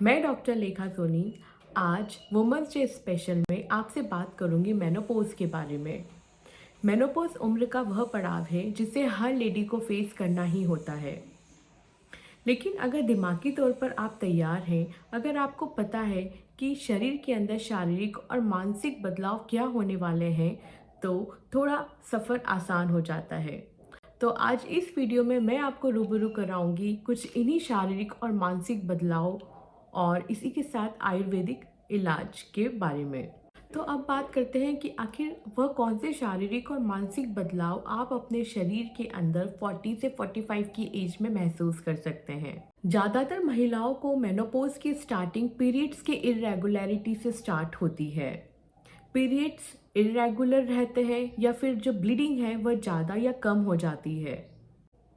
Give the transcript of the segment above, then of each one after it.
मैं डॉक्टर लेखा सोनी आज वुमेंस डे स्पेशल में आपसे बात करूंगी मेनोपॉज के बारे में। मेनोपॉज उम्र का वह पड़ाव है जिसे हर लेडी को फेस करना ही होता है। लेकिन अगर दिमागी तौर पर आप तैयार हैं, अगर आपको पता है कि शरीर के अंदर शारीरिक और मानसिक बदलाव क्या होने वाले हैं, तो थोड़ा सफ़र आसान हो जाता है। तो आज इस वीडियो में मैं आपको रूबरू कराऊंगी कुछ इन्हीं शारीरिक और मानसिक बदलाव और इसी के साथ आयुर्वेदिक इलाज के बारे में। तो अब बात करते हैं कि आखिर वह कौन से शारीरिक और मानसिक बदलाव आप अपने शरीर के अंदर 40 से 45 की एज में महसूस कर सकते हैं। ज़्यादातर महिलाओं को मेनोपॉज की स्टार्टिंग पीरियड्स के इरेगुलरिटी से स्टार्ट होती है। पीरियड्स इरेगुलर रहते हैं या फिर जो ब्लीडिंग है वह ज़्यादा या कम हो जाती है।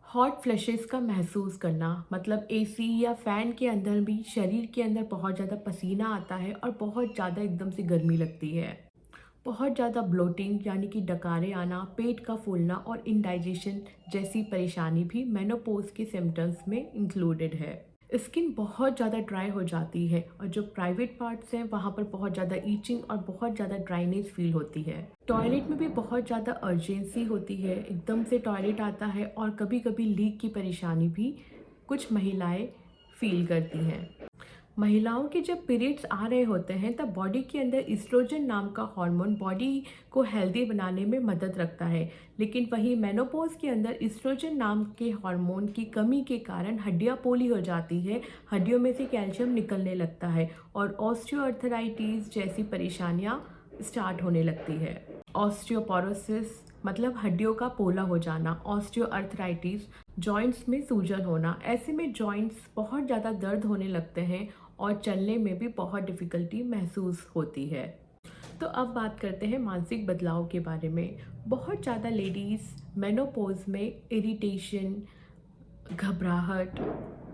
हॉट फ्लैशेस का महसूस करना, मतलब एसी या फैन के अंदर भी शरीर के अंदर बहुत ज़्यादा पसीना आता है और बहुत ज़्यादा एकदम से गर्मी लगती है। बहुत ज़्यादा ब्लोटिंग यानी कि डकारे आना, पेट का फूलना और इंडाइजेशन जैसी परेशानी भी मेनोपॉज के सिम्टम्स में इंक्लूडेड है। स्किन बहुत ज़्यादा ड्राई हो जाती है और जो प्राइवेट पार्ट्स हैं वहाँ पर बहुत ज़्यादा ईचिंग और बहुत ज़्यादा ड्राइनेस फील होती है। टॉयलेट में भी बहुत ज़्यादा अर्जेंसी होती है, एकदम से टॉयलेट आता है और कभी कभी लीक की परेशानी भी कुछ महिलाएं फील करती हैं। महिलाओं के जब पीरियड्स आ रहे होते हैं तब बॉडी के अंदर इस्ट्रोजन नाम का हार्मोन बॉडी को हेल्दी बनाने में मदद रखता है, लेकिन वहीं मेनोपॉज के अंदर इस्ट्रोजन नाम के हार्मोन की कमी के कारण हड्डियां पोली हो जाती है, हड्डियों में से कैल्शियम निकलने लगता है और ऑस्टियोआर्थराइटिस जैसी परेशानियां स्टार्ट होने लगती है। ऑस्टियोपोरोसिस मतलब हड्डियों का पोला हो जाना, ऑस्टियोआर्थराइटिस जॉइंट्स में सूजन होना। ऐसे में जॉइंट्स बहुत ज़्यादा दर्द होने लगते हैं और चलने में भी बहुत डिफ़िकल्टी महसूस होती है। तो अब बात करते हैं मानसिक बदलाव के बारे में। बहुत ज़्यादा लेडीज़ मेनोपॉज में इरिटेशन, घबराहट,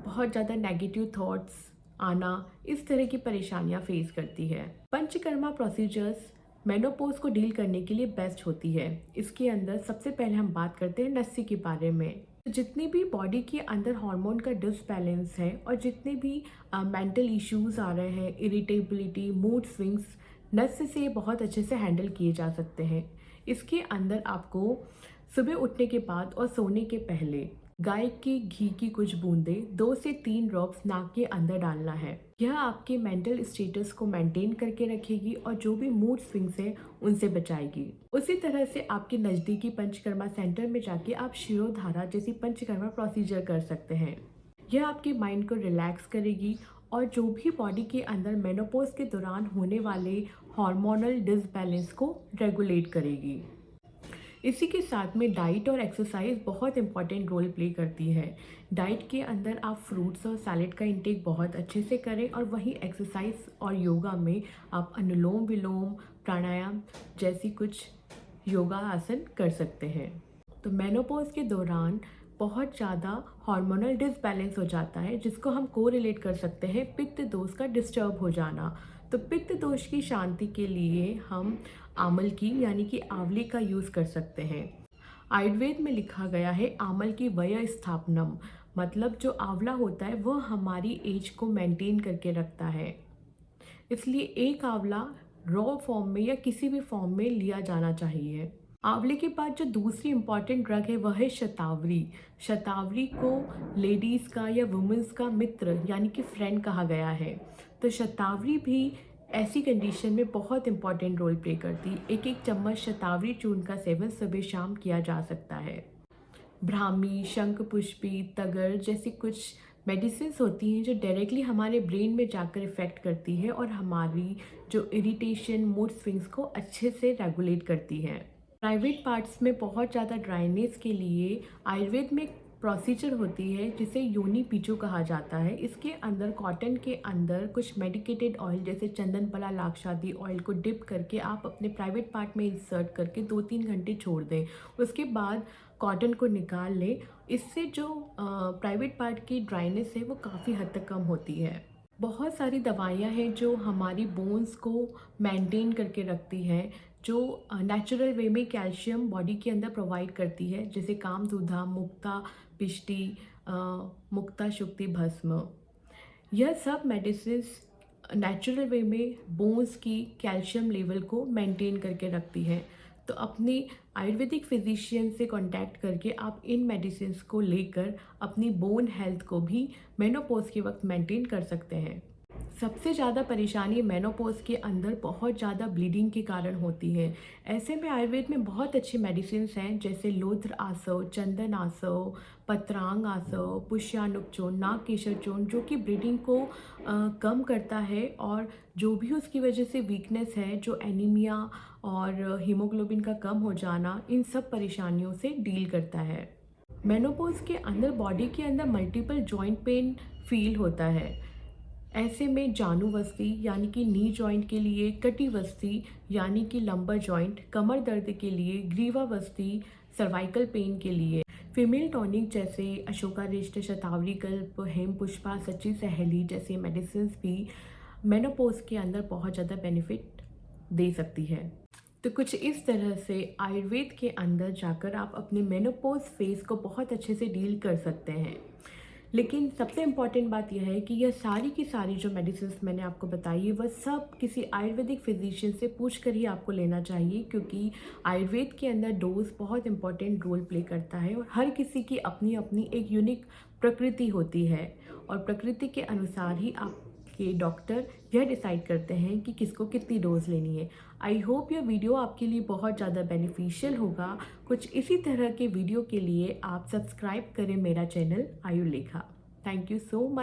बहुत ज़्यादा नेगेटिव थॉट्स आना, इस तरह की परेशानियां फेस करती है। पंचकर्मा प्रोसीजर्स मेनोपॉज को डील करने के लिए बेस्ट होती है। इसके अंदर सबसे पहले हम बात करते हैं नस्सी के बारे में। जितने भी बॉडी के अंदर हार्मोन का डिसबैलेंस है और जितने भी मेंटल इश्यूज आ रहे हैं, इरिटेबिलिटी, मूड स्विंग्स, नस से बहुत अच्छे से हैंडल किए जा सकते हैं। इसके अंदर आपको सुबह उठने के बाद और सोने के पहले गाय के घी की कुछ बूंदें 2 से 3 ड्रॉप्स नाक के अंदर डालना है। यह आपके मेंटल स्टेटस को मेंटेन करके रखेगी और जो भी मूड स्विंग्स हैं उनसे बचाएगी। उसी तरह से आपके नज़दीकी पंचकर्मा सेंटर में जाके आप शिरोधारा जैसी पंचकर्मा प्रोसीजर कर सकते हैं। यह आपके माइंड को रिलैक्स करेगी और जो भी बॉडी के अंदर मेनोपॉज के दौरान होने वाले हार्मोनल डिसबैलेंस को रेगुलेट करेगी। इसी के साथ में डाइट और एक्सरसाइज बहुत इंपॉर्टेंट रोल प्ले करती है। डाइट के अंदर आप फ्रूट्स और सैलेड का इंटेक बहुत अच्छे से करें और वहीं एक्सरसाइज और योगा में आप अनुलोम विलोम, प्राणायाम जैसी कुछ योगा आसन कर सकते हैं। तो मेनोपॉज के दौरान बहुत ज़्यादा हार्मोनल डिसबैलेंस हो जाता है, जिसको हम कोरिलेट कर सकते हैं पित्त दोष का डिस्टर्ब हो जाना। तो पित्त दोष की शांति के लिए हम आमल की यानी कि आंवले का यूज़ कर सकते हैं। आयुर्वेद में लिखा गया है आमल की वय स्थापनम, मतलब जो आंवला होता है वह हमारी एज को मेंटेन करके रखता है। इसलिए एक आंवला रॉ फॉर्म में या किसी भी फॉर्म में लिया जाना चाहिए। आंवले के बाद जो दूसरी इम्पॉर्टेंट ड्रग है वह है शतावरी। शतावरी को लेडीज़ का या वुमेंस का मित्र यानी कि फ्रेंड कहा गया है। तो शतावरी भी ऐसी कंडीशन में बहुत इंपॉर्टेंट रोल प्ले करती है। एक एक चम्मच शतावरी चूर्ण का सेवन सुबह शाम किया जा सकता है। ब्राह्मी, शंखपुष्पी, तगर जैसी कुछ मेडिसिन्स होती हैं जो डायरेक्टली हमारे ब्रेन में जाकर इफ़ेक्ट करती है और हमारी जो इरिटेशन, मूड स्विंग्स को अच्छे से रेगुलेट करती हैं। प्राइवेट पार्ट्स में बहुत ज़्यादा ड्राइनेस के लिए आयुर्वेद में एक प्रोसीजर होती है जिसे योनि पीचो कहा जाता है। इसके अंदर कॉटन के अंदर कुछ मेडिकेटेड ऑयल जैसे चंदनपला, लाक्षादी ऑयल को डिप करके आप अपने प्राइवेट पार्ट में इंसर्ट करके 2-3 घंटे छोड़ दें। उसके बाद कॉटन को निकाल लें। इससे जो प्राइवेट पार्ट की ड्राइनेस है वो काफ़ी हद तक कम होती है। बहुत सारी दवाइयाँ हैं जो हमारी बोन्स को मेंटेन करके रखती हैं, जो नेचुरल वे में कैल्शियम बॉडी के अंदर प्रोवाइड करती है, जैसे कामधुधा, मुक्ता पिष्टी, मुक्ता शुक्ति भस्म। यह सब मेडिसिन्स नेचुरल वे में बोन्स की कैल्शियम लेवल को मेंटेन करके रखती है। तो अपनी आयुर्वेदिक फिजिशियन से कांटेक्ट करके आप इन मेडिसिन्स को लेकर अपनी बोन हेल्थ को भी मेनोपॉज के वक्त मेंटेन कर सकते हैं। सबसे ज़्यादा परेशानी मेनोपॉज के अंदर बहुत ज़्यादा ब्लीडिंग के कारण होती है। ऐसे में आयुर्वेद में बहुत अच्छी मेडिसिन्स हैं, जैसे लोध्र आसव, चंदन आसव, पत्रांग आसव, पुष्यानुक चूर्ण, नागकेशर चूर्ण, जो कि ब्लीडिंग को कम करता है और जो भी उसकी वजह से वीकनेस है, जो एनीमिया और हीमोग्लोबिन का कम हो जाना, इन सब परेशानियों से डील करता है। मेनोपॉज के अंदर बॉडी के अंदर मल्टीपल जॉइंट पेन फील होता है। ऐसे में जानुवस्ती यानी कि नी जॉइंट के लिए, कटिवस्ती यानी कि लंबर जॉइंट, कमर दर्द के लिए, ग्रीवावस्ती सर्वाइकल पेन के लिए, फीमेल टॉनिक जैसे अशोकारिष्ट, शतावरी कल्प, हेम पुष्पा, सच्ची सहेली जैसे मेडिसिन भी मेनोपॉज के अंदर बहुत ज़्यादा बेनिफिट दे सकती है। तो कुछ इस तरह से आयुर्वेद के अंदर जाकर आप अपने मेनोपॉज फेज को बहुत अच्छे से डील कर सकते हैं। लेकिन सबसे इम्पॉर्टेंट बात यह है कि यह सारी की सारी जो मेडिसिन्स मैंने आपको बताई है वह सब किसी आयुर्वेदिक फिजिशियन से पूछ कर ही आपको लेना चाहिए, क्योंकि आयुर्वेद के अंदर डोज बहुत इंपॉर्टेंट रोल प्ले करता है और हर किसी की अपनी अपनी एक यूनिक प्रकृति होती है और प्रकृति के अनुसार ही आपके डॉक्टर यह डिसाइड करते हैं कि किसको कितनी डोज लेनी है। आई होप यह वीडियो आपके लिए बहुत ज़्यादा बेनिफिशियल होगा। कुछ इसी तरह के वीडियो के लिए आप सब्सक्राइब करें मेरा channel Ayurlekha. Thank you so much.